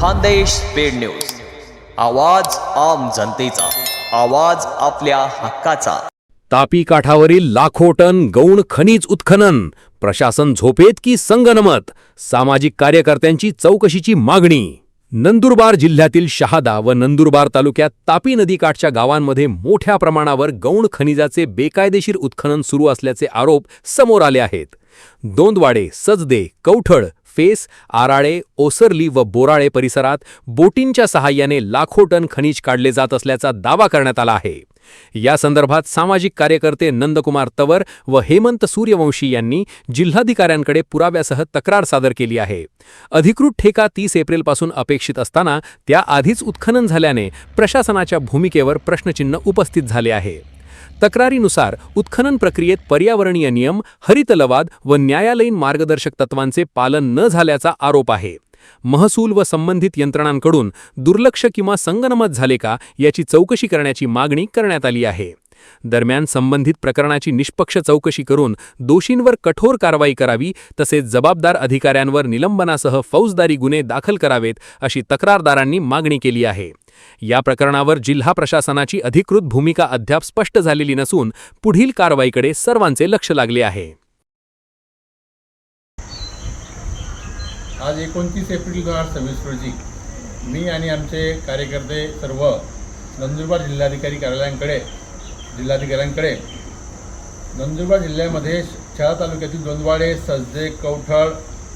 Khandesh speed news, आवाज आम जनतेचा, आवाज आपल्या हक्काचा। तापी काठावरील लाखो टन गौण खनिज उत्खनन, प्रशासन झोपेत की संगनमत, सामाजिक कार्यकर्त्यांची चौकशीची मागणी। नंदुरबार जिल्ह्यातील शहादा व नंदुरबार तालुक्यात तापी नदीकाठच्या गावांमध्ये मोठ्या प्रमाणावर गौण खनिजाचे बेकायदेशीर उत्खनन सुरू असल्याचे आरोप समोर आले आहेत। दोंदवाडे, सजदे, कवठळ, फेस, आराळे, ओसरली व बोराळे परिसरात बोटींच्या सहाय्याने लाखो टन खनिज काढले जात असल्याचा दावा करण्यात आला आहे। या संदर्भात सामाजिक कार्यकर्ते नंदकुमार तवर व हेमंत सूर्यवंशी यांनी जिल्हाधिकाऱ्यांकडे पुराव्यासह तक्रार सादर केली आहे। अधिकृत ठेका 30 एप्रिलपासून अपेक्षित असताना त्या आधीच उत्खनन झाल्याने प्रशासनाच्या भूमिकेवर प्रश्नचिन्ह उपस्थित झाले आहे। तक्रारीनुसार उत्खनन प्रक्रियेत पर्यावरणीय नियम, हरित लवाद व न्यायालयीन मार्गदर्शक तत्वांचे पालन न झाल्याचा आरोप आहे। महसूल व संबंधित यंत्रणांकडून दुर्लक्ष किंवा संगनमत झाले का याची चौकशी करण्याची मागणी करण्यात आली आहे। दरम्यान संबंधित प्रकरणाची निष्पक्ष चौकशी करून दोषींवर कठोर कारवाई करावी, तसेच जबाबदार अधिकाऱ्यांवर निलंबनासह फौजदारी गुन्हे दाखल करावेत अशी तक्रारदारांनी मागणी केली आहे। या प्रकरणावर जिल्हा प्रशासनाची अधिकृत भूमिका अद्याप स्पष्ट झालेली नसून पुढील कारवाईकडे सर्वांचे लक्ष लागले आहे। आज 29 एप्रिल 2026 रोजी मी आणि आमचे कार्यकर्ते सर्व नंदुरबार जिल्हाधिकाऱ्यांकडे नंदुरबार जिल्ह्यामध्ये शहादा तालुक्यातील दोंदवाडे, सजदे, कवठळ,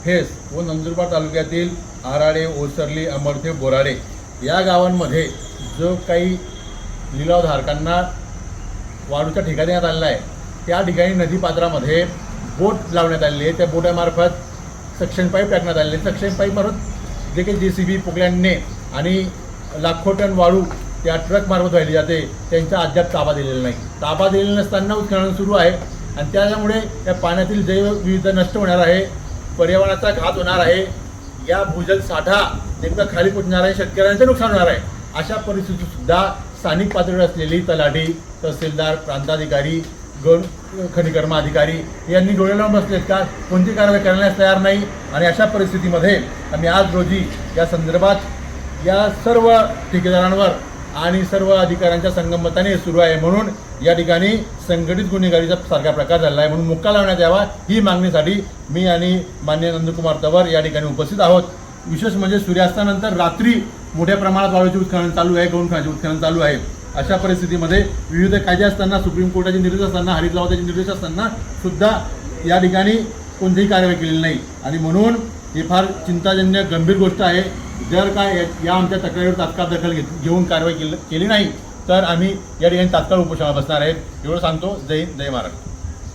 फेस व नंदुरबार तालुक्यातील आराळे, ओसरली, अमरथे, बोराडे या गावांमध्ये जो काही लिलावधारकांना वाळूचा ठेका देण्यात आलेला आहे, त्या ठिकाणी नदीपात्रामध्ये बोट लावण्यात आलेली आहे। त्या बोटामार्फत सक्शन पाईप टाकण्यात आलेले। सक्शन पाईपमार्फत जे काही JCB पोकल्यांनी आणि लाखो टन वाळू त्या ट्रक मार्फत वाहिली जाते, त्यांचा अद्याप ताबा दिलेला नाही। ताबा दिलेला नसताना उत्खनन सुरू आहे आणि त्यामुळे या पाण्यातील जैवविविधता नष्ट होणार आहे, पर्यावरणाचा घात होणार आहे, या भूजल साठा नेमका खाली फुटणार आहे, शेतकऱ्यांचं नुकसान होणार आहे। अशा परिस्थितीत सुद्धा स्थानिक पातळीवर असलेली तलाठी, तहसीलदार, प्रांताधिकारी, गौण खनिकर्म अधिकारी यांनी डोळे लावून बसलेत का? कोणती कारवाई करण्यास तयार नाही। आणि अशा परिस्थितीमध्ये आम्ही आज रोजी या संदर्भात या सर्व ठेकेदारांवर आणि सर्व अधिकाऱ्यांच्या संगमताने सुरू आहे, म्हणून या ठिकाणी संघटित गुन्हेगारीचा सारखा प्रकार झाला आहे, म्हणून मुक्का लावण्यात यावा ही मागणीसाठी मी आणि माननीय नंदकुमार तवर या ठिकाणी उपस्थित आहोत। विशेष म्हणजे सूर्यास्तानंतर रात्री मोठ्या प्रमाणात वाळूचे उत्खनन चालू आहे, गौण खनिजाचे उत्खनन चालू आहे। अशा परिस्थितीमध्ये विविध कायदे असताना, सुप्रीम कोर्टाचे निर्देश असताना, हरित लवादाचे निर्देश असताना सुद्धा या ठिकाणी कोणतीही कारवाई केलेली नाही आणि म्हणून ही फार चिंताजन्य गंभीर गोष्ट आहे। जर का या आमच्या तक्रारीवर तात्काळ दखल घेऊन कारवाई केली नाही तर आम्ही या ठिकाणी तात्काळ उपोषणाला बसणार आहेत। एवढं सांगतो। जय हिंद, जय महाराष्ट्र।